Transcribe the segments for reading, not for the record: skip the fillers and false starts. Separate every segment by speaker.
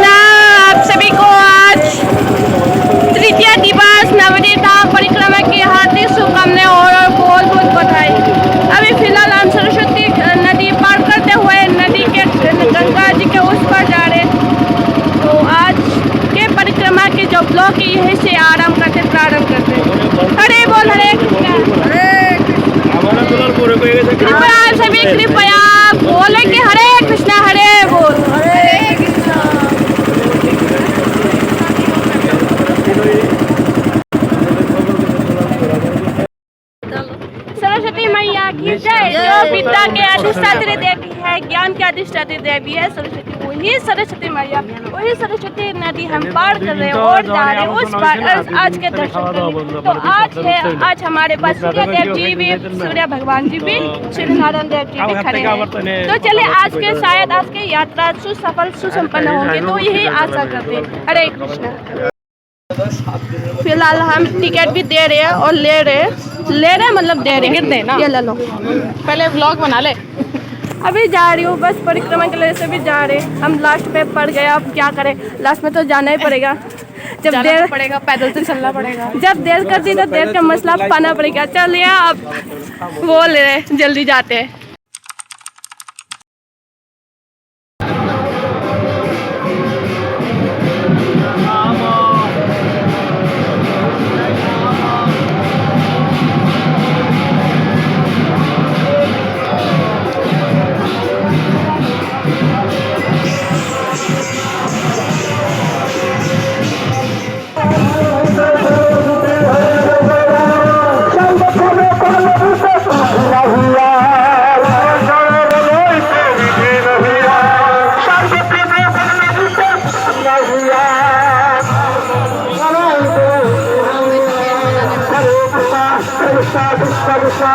Speaker 1: आप सभी को आज तृतीय दिवस नवदीप धाम परिक्रमा की हार्दिक शुभकामनाएं और बहुत बहुत बधाई। अभी फिलहाल हम सरस्वती नदी पार करते हुए नदी के गंगा जी के उस पर जा रहे। तो आज के परिक्रमा के जो ब्लॉग है यहीं से प्रारंभ करते। हरे बोल हरे कृपया आप सभी कृपया बोले कि हरे कृष्णा हरे बोल हरे कृष्णा। सरस्वती मैया की जय। जो विद्या के अधिष्ठात्री देवी है, ज्ञान के अधिष्ठात्री देवी है सरस्वती, वही सरस्वती मैया, वही सरस्वती नदी हम पार कर रहे हैं और जा रहे हैं उस पार आज के दर्शन करने। तो आज हमारे पास सूर्य देव जी भी, सूर्य भगवान जी भी, सूर्य नारायण देव जी भी खड़े हैं। तो चलिए आज के शायद आज की यात्रा सुसफल सुसंपन्न होगी, तो यही आशा करते हैं। हरे कृष्ण। फिलहाल हम टिकट भी दे रहे हैं और ले रहे मतलब दे रहे हैं ना, ये ले लो। पहले व्लॉग बना ले। अभी जा रही हूँ बस परिक्रमा के लिए, सभी जा रहे हैं। हम लास्ट पे पड़ गए, अब क्या करें, लास्ट में तो जाना ही पड़ेगा। जब देर पड़ेगा पैदल तो चलना पड़ेगा, जब देर कर दी तो देर का मसला पाना पड़ेगा। चलिए अब वो ले रहे, जल्दी जाते हैं।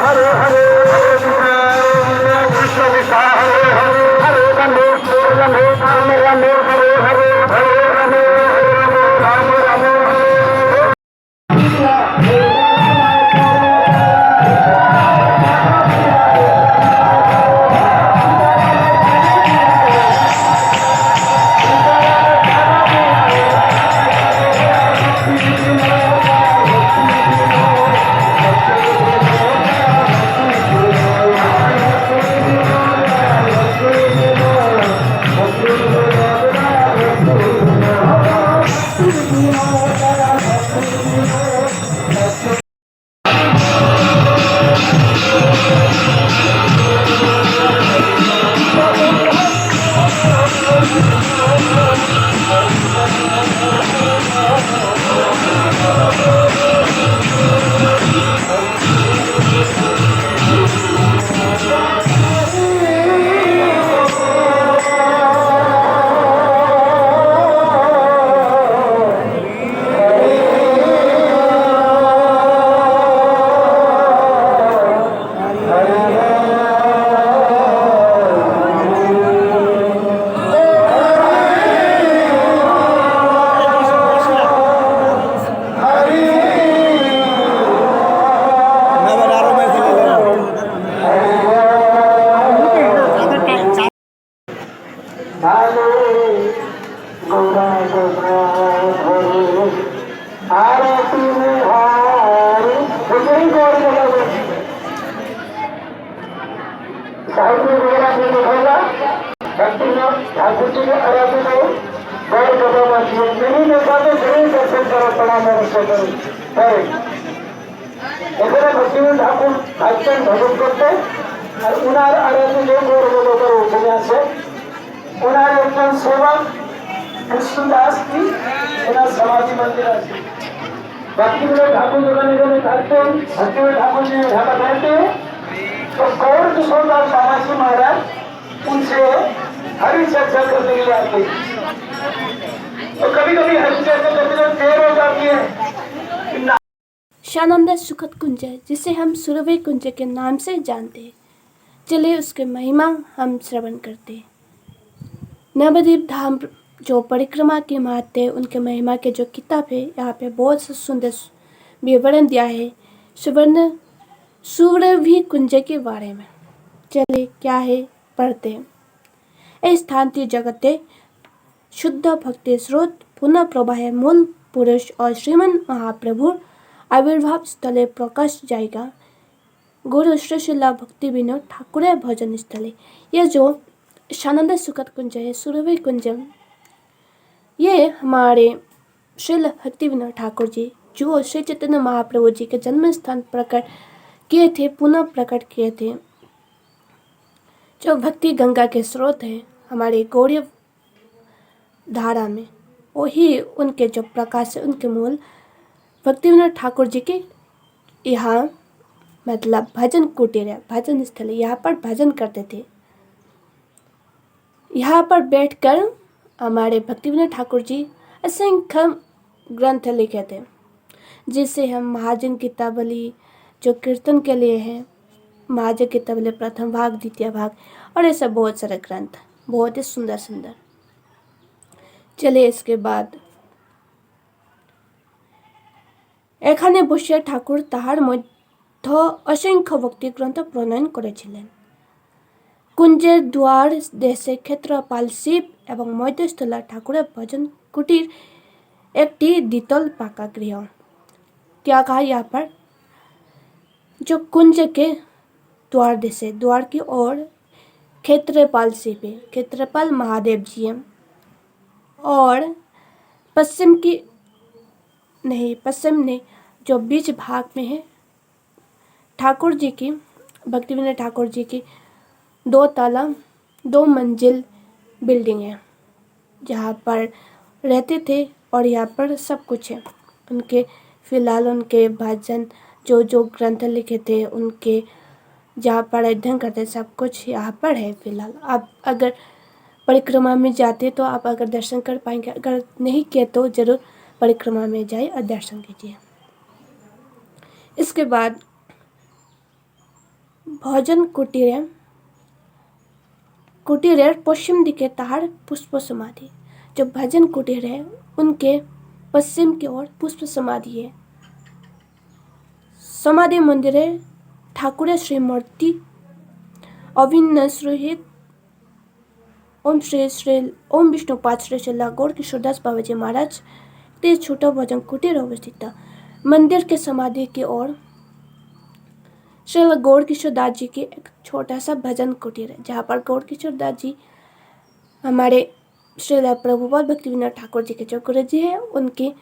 Speaker 2: हरे हरे ठाकुर जी के आराधन को गौर करना चाहिए। नहीं देखा तो जरूर दर्शन करो, प्रणाम अवश्य करो। এখানে ভক্তিবিনোদ ঠাকুর ভাইচান ভজন করতে আর উনার আরাধন যে গৌরবদর ওখানে আছে, ওনার একজন সেবক কৃষ্ণদাস কি ওনার সমাধি মন্দির আছে। ভক্তিবিনোদ ঠাকুর যখন এখানে থাকতেন, ভক্তিবিনোদ ঠাকুর जी ढाका रहते तो गौर किशोरदास बाबा जी महाराज उनसे हरि चर्चा करने के लिए आते। तो कभी कभी हरि चर्चा करते हुए देर हो जाती है।
Speaker 1: शानंद सुखद कुंज है, जिसे हम सुरभि कुंज के नाम से जानते हैं। चलिए उसके महिमा हम श्रवण करते हैं। नवदीप धाम जो परिक्रमा के महत्व है, उनके महिमा के जो किताब है, यहाँ पे बहुत सुंदर विवरण दिया है सुरभि कुंज के बारे में। चले क्या है पढ़ते हैं। ए स्थान जगते शुद्ध भक्ति स्रोत पुनः प्रवाह मूल पुरुष और श्रीमन महाप्रभु आविर्भाव स्थले प्रकाश जाएगा। गुरु श्री शिला भक्ति विनोद ठाकुर भजन स्थले। ये जो शानंद सुखद कुंज है, सुरभि कुंज, ये हमारे श्रील भक्ति विनोद ठाकुर जी जो श्री चैतन्य महाप्रभु जी के जन्म स्थान प्रकट किए थे, पुनः प्रकट किए थे। जो भक्ति गंगा के स्रोत हैं हमारे गौड़ीय धारा में, वही उनके जो प्रकाश है, उनके मूल भक्ति विनोद ठाकुर जी के यहाँ मतलब भजन कुटीर है, भजन स्थल है। यहाँ पर भजन करते थे। यहाँ पर बैठकर हमारे भक्ति विनोद ठाकुर जी असंख्य ग्रंथ लिखे थे, जिसे हम महाजन गीतावली जो कीर्तन के लिए है, महाजन गीतावली प्रथम भाग, द्वितीय भाग और ऐसे बहुत सारे ग्रंथ, बहुत ही सुंदर सुंदर। चलिए इसके बाद एखाने बसिया ठाकुर ताहार मध्य असंख्य भक्ति ग्रंथ प्रणयन करेছিলেন। कुंजेर द्वार देशे क्षेत्रपाल शिव एवं मध्यस्थला ठाकुर भजन कुटीर एक द्वितल पाका गृह। क्या कहा यहाँ पर? जो कुंज के द्वार देशे, द्वार की ओर क्षेत्रपाल शिव है, क्षेत्रपाल महादेव जी हैं, और पश्चिम नहीं जो बीच भाग में है ठाकुर जी की, भक्ति विनोद ठाकुर जी की 2 मंजिल बिल्डिंग है, जहाँ पर रहते थे और यहाँ पर सब कुछ है। उनके फिलहाल उनके भजन जो ग्रंथ लिखे थे, उनके जहाँ पर अध्ययन करते, सब कुछ यहाँ पर है फिलहाल। आप अगर परिक्रमा में जाते तो आप अगर दर्शन कर पाएंगे, अगर नहीं किए तो ज़रूर परिक्रमा में जाए और दर्शन कीजिए। इसके बाद भजन कुटीर पश्चिम दिखे ताहार पुष्प समाधि। जो भजन कुटीर है उनके पश्चिम की ओर पुष्प समाधि है। समाधि मंदिर है ठाकुर श्रीमूर्ति अभिन्न सुरहित ओम विष्णुपाद श्री शिला गौर किशोरदास बाबाजी महाराज के छोटा भजन कुटीर अवस्थित था। मंदिर के समाधि की ओर श्री गौर किशोरदास जी की एक छोटा सा भजन कुटीर है, जहाँ पर गौर किशोरदास जी हमारे श्री प्रभुपाद भक्ति विनोद ठाकुर जी के जो गुरु जी है, उनकी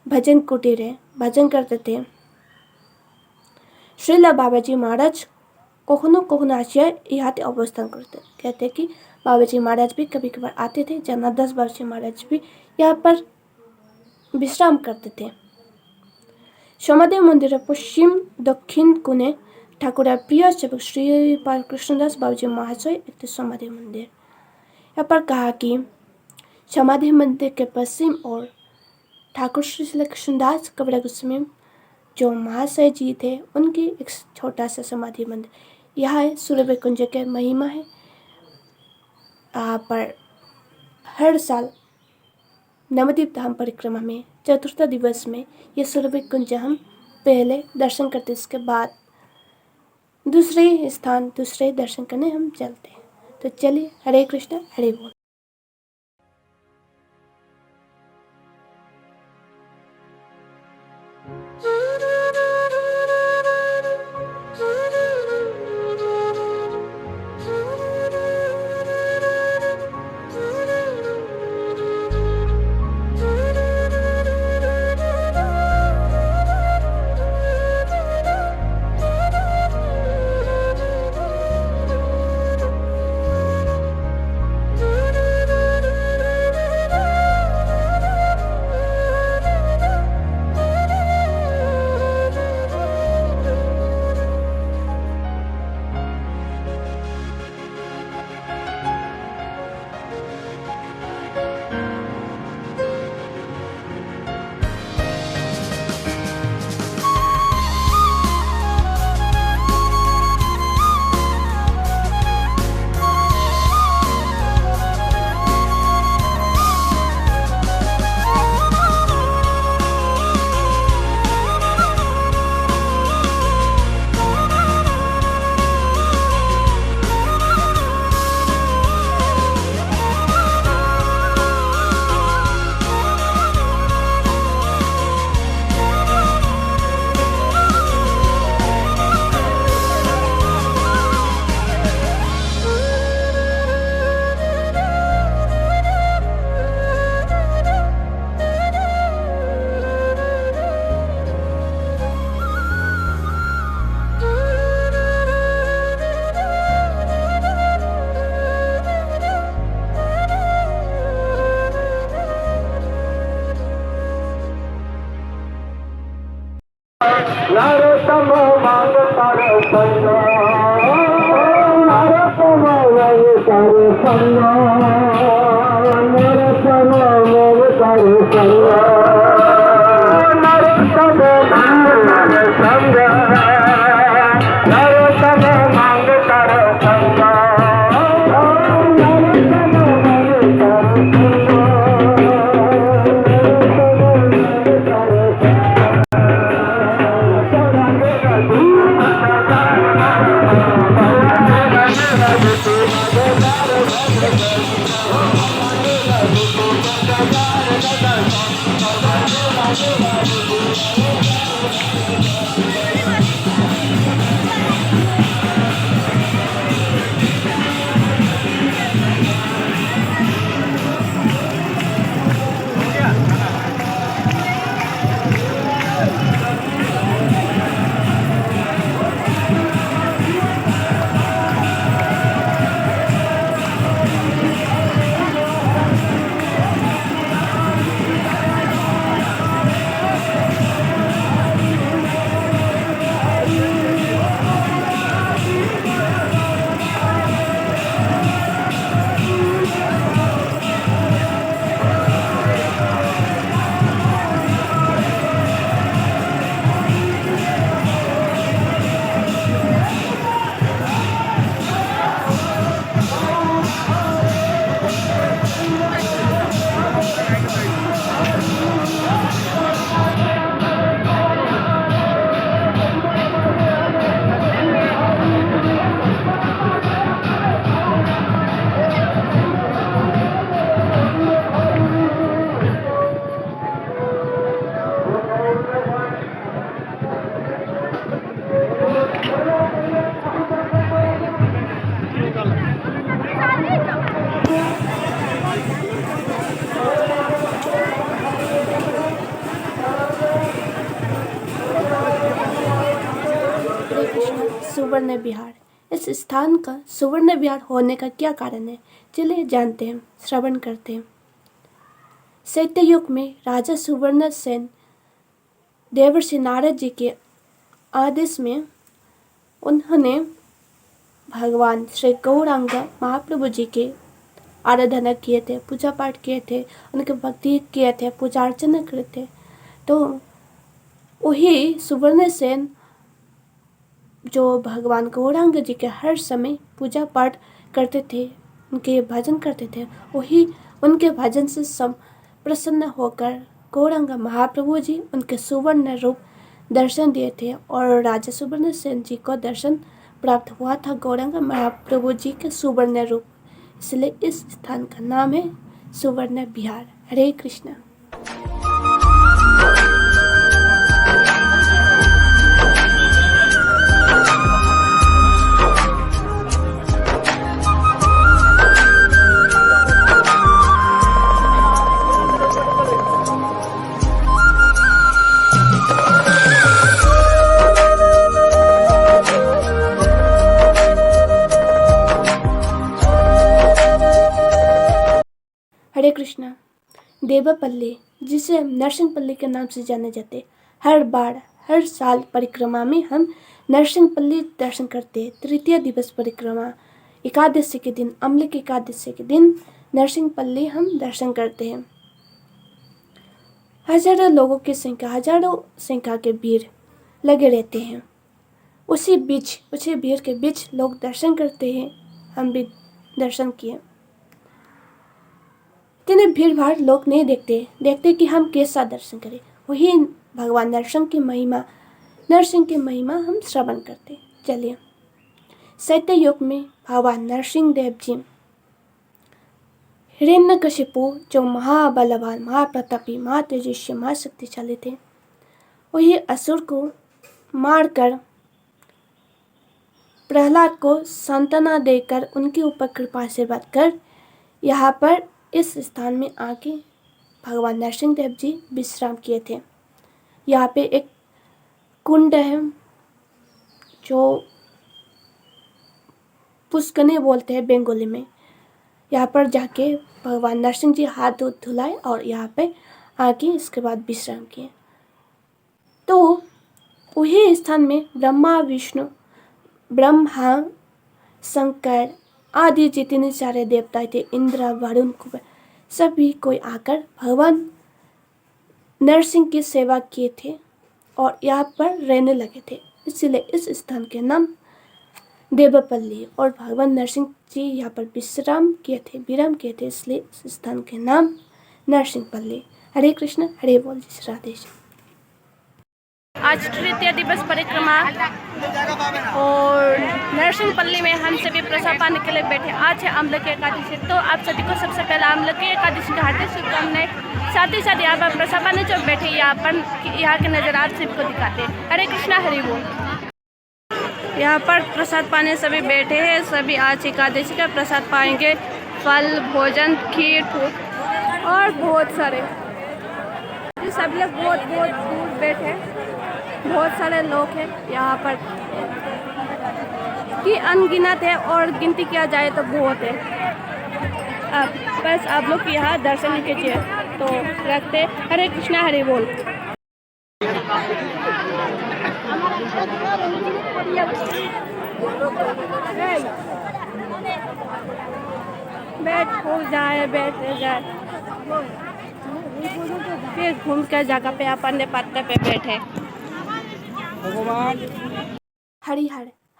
Speaker 1: भजन कुटीर है, भजन करते थे। श्रीला बाबाजी महाराज कखनो आसिया यहाँ अवस्थान करते, कहते कि बाबाजी महाराज भी कभी कभार आते थे। जनार्दन बाबाजी महाराज भी यहाँ पर विश्राम करते थे। समाधि मंदिर पश्चिम दक्षिण कोने ठाकुर प्रिय सेवक श्री कृष्णदास बाबूजी महाशय एक समाधि मंदिर। यहाँ पर कहा कि समाधि मंदिर के पश्चिम और ठाकुर श्री कृष्णदास कबीर गोस्वामी जो महाशय जी थे, उनकी एक छोटा सा समाधि मंदिर यहाँ है। सूर्य कुंज के महिमा है। यहाँ पर हर साल नवद्वीप धाम परिक्रमा में चतुर्थ दिवस में ये सूर्य कुंज हम पहले दर्शन करते, इसके बाद दूसरे दर्शन करने हम चलते हैं। तो चलिए, हरे कृष्णा हरे बोल। सुवर्ण विहार। इस स्थान का सुवर्ण विहार होने का क्या कारण है, चलिए जानते हैं, श्रवण करते हैं। सत्ययुग में राजा सुवर्ण सेन देवर्षि नारद जी के आदेश में उन्होंने भगवान श्री गौरांग महाप्रभु जी के आराधना किए थे, पूजा पाठ किए थे, उनके भक्ति किए थे, पूजा अर्चना करे थे। तो वही सुवर्ण सेन जो भगवान गौरांग जी के हर समय पूजा पाठ करते थे, उनके भजन करते थे, वही उनके भजन से सब प्रसन्न होकर गौरांग महाप्रभु जी उनके सुवर्ण रूप दर्शन दिए थे और राजा सुवर्ण सेन जी को दर्शन प्राप्त हुआ था गौरांग महाप्रभु जी के सुवर्ण रूप। इसलिए इस स्थान का नाम है सुवर्ण विहार। हरे कृष्णा। हरे कृष्णा। देवपल्ली, जिसे हम नरसिंहपल्ली के नाम से जाने जाते, हर साल परिक्रमा में हम नरसिंहपल्ली दर्शन करते। तृतीय दिवस परिक्रमा एकादशी के दिन, अम्लिक एकादशी के दिन नरसिंहपल्ली हम दर्शन करते हैं। हजारों संख्या के भीड़ लगे रहते हैं। उसी भीड़ के बीच लोग दर्शन करते हैं। हम भी दर्शन किए। इतने भीड़ भाड़ लोग नहीं देखते कि हम कैसा दर्शन करें। वही भगवान नरसिंह की महिमा हम श्रवण करते। चलिए, सत्ययुग में भगवान नरसिंह देव जी हिरण्यकशिपु जो महाबलवान, महाप्रतापी, महातेजस्वी, महाशक्तिशाली थे, वही असुर को मारकर प्रहलाद को सांत्वना देकर उनके ऊपर कृपा आशीर्वाद कर यहाँ पर इस स्थान में आके भगवान नरसिंह देव जी विश्राम किए थे। यहाँ पे एक कुंड है जो पुष्कने बोलते हैं बंगाली में। यहाँ पर जाके भगवान नरसिंह जी हाथ धुलाए और यहाँ पे आके इसके बाद विश्राम किए। तो वही स्थान में ब्रह्मा, शंकर, आदि जितने सारे देवता थे, इंद्र, वरुण, कुबेर, सभी कोई आकर भगवान नरसिंह की सेवा किए थे और यहाँ पर रहने लगे थे। इसलिए इस स्थान के नाम देवपल्ली, और भगवान नरसिंह जी यहाँ पर विराम किए थे, इसलिए इस स्थान के नाम नरसिंहपल्ली। हरे कृष्ण, हरे बोल, जय राधे। आज तृतीय दिवस परिक्रमा और नरसिंहपल्ली में हम सभी प्रसाद पाने के लिए बैठे। आज है अम्लकी एकादशी, तो आप सभी को सबसे पहले अम्लकी एकादशी का हार्दिक शुभकामनाएं। साथ ही साथ यहाँ पर प्रसाद पाने जो बैठे, यहाँ के नज़र आप सभी को दिखाते हैं। हरे कृष्णा, हरे बोल। यहाँ पर प्रसाद पाने सभी बैठे हैं। सभी आज एकादशी का प्रसाद पाएंगे। फल, भोजन, खीर, फूल और बहुत सारे, सब लोग बहुत दूर बैठे हैं। बहुत सारे लोग हैं यहाँ पर कि अनगिनत है, और गिनती किया जाए तो बहुत है। अब बस आप लोग यहाँ दर्शन कीजिए तो रखते। हरे कृष्णा, हरे बोल। बैठ हो जाए, बैठ जाए, फिर घूम कर जगह पे अपने पत्ते पे बैठे।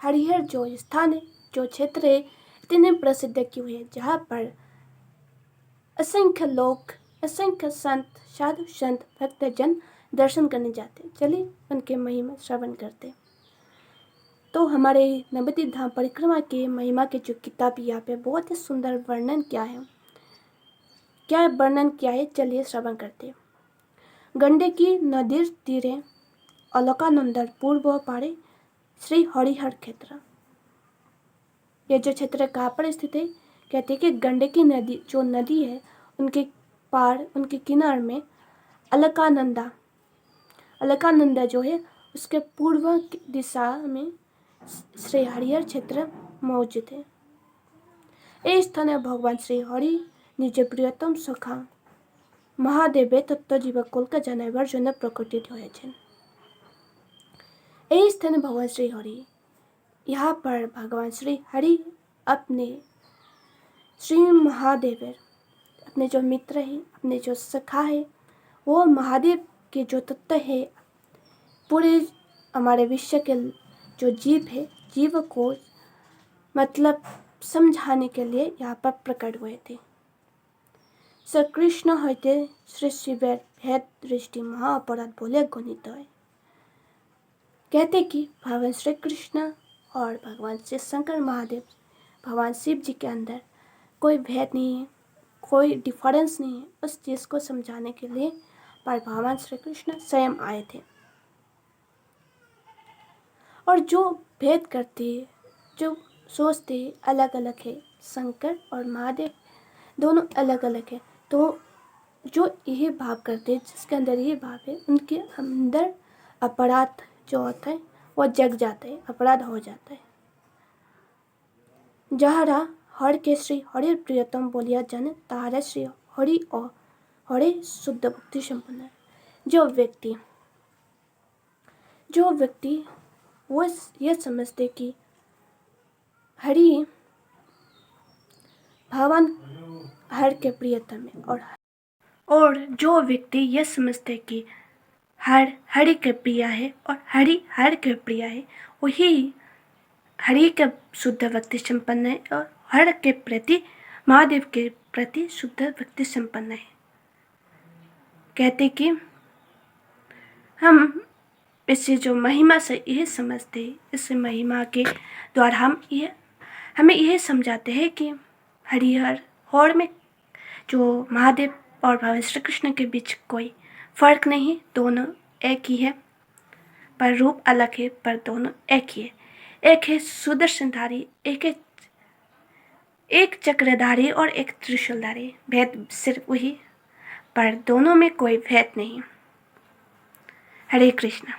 Speaker 1: हरिहर जो स्थान है, जो क्षेत्र है, इतने प्रसिद्ध क्यों है, जहाँ पर असंख्य लोग, असंख्य संत, साधु संत, भक्तजन दर्शन करने जाते। चलिए उनके महिमा श्रवण करते। तो हमारे नवद्वीप धाम परिक्रमा के महिमा के जो किताब यहाँ पे बहुत ही सुंदर वर्णन किया है, चलिए श्रवण करते। गंडकी नदीर तीरे अलकानंदर पूर्व पारे श्री हरिहर क्षेत्र। ये जो क्षेत्र कहाँ पर स्थित है, कहते हैं कि गंडकी नदी जो नदी है, उनके पार, उनके किनार में अलकानंदा जो है, उसके पूर्व दिशा में श्री हरिहर क्षेत्र मौजूद है। ये स्थान भगवान श्री हरि निज प्रियतम सखा महादेवे तत्वजीवकुलका जनाइबार जन्य प्रकटित হয়েছেন। এই स्थान भगवान श्री हरि, यहाँ पर भगवान श्री हरि अपने श्री महादेवर, अपने जो मित्र है, अपने जो सखा है, वो महादेव के जो तत्व है, पूरे हमारे विश्व के जो जीव है, जीव को मतलब समझाने के लिए यहाँ पर प्रकट हुए थे। श्री कृष्ण हईते श्री शिवेर भेद दृष्टि महा अपराध बोले गणित है। कहते कि भगवान श्री कृष्ण और भगवान श्री शंकर महादेव, भगवान शिव जी के अंदर कोई भेद नहीं है, कोई डिफरेंस नहीं है। उस चीज़ को समझाने के लिए पर भगवान श्री कृष्ण स्वयं आए थे। और जो भेद करते, जो सोचते अलग अलग है, शंकर और महादेव दोनों अलग अलग है, तो जो यही भाव करते, जिसके अंदर ये भाव है, उनके अंदर अपराध जो होता है वो जग जाता है, अपराध हो जाता है। जहरा हर के श्री हरि प्रियतम बोलिया जाने, तारा श्री हरि और हरि शुद्ध भक्ति संपन्न। जो व्यक्ति वो ये समझते कि हरि भगवान हर के प्रियतम है, और जो व्यक्ति ये समझते कि हरि के प्रिय है और हरि हर के प्रिय है, वही हरि के शुद्ध भक्ति संपन्न है और हर के प्रति, महादेव के प्रति शुद्ध भक्ति संपन्न है। कहते कि हम इससे जो महिमा से यह समझते, इस महिमा के द्वारा हमें यह समझाते हैं कि हरिहर और में जो महादेव और भगवान श्री कृष्ण के बीच कोई फर्क नहीं है, दोनों एक ही है, पर रूप अलग है, पर दोनों एक ही है। एक है सुदर्शनधारी, एक चक्रधारी और एक त्रिशूलधारी। भेद सिर्फ वही, पर दोनों में कोई भेद नहीं। हरे कृष्ण।